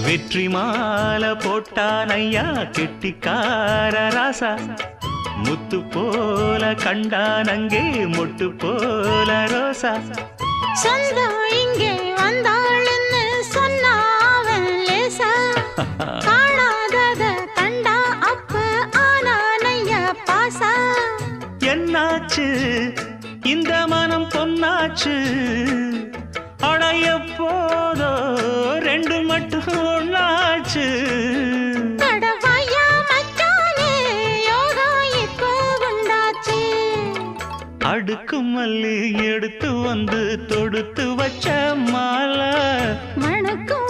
வெற்றி மாலை போட்டான் ஐயா கெட்டிக்கார ராசா முத்து போல கண்டான் அங்கே மொட்டு போல ரோசா சொந்தம் இங்கே வந்தாள்னு சொன்னாவன் லேசா காணாதத கண்டா அப்ப ஆனானையா பாசா என்னாச்சு இந்த மனம் பொன்னாச்சு அடைய போதோ ரெண்டு மட்டும் ஒண்ணாச்சு அடுக்கு மல்லி எடுத்து வந்து தொடுத்து வச்ச மாலை மணக்கும்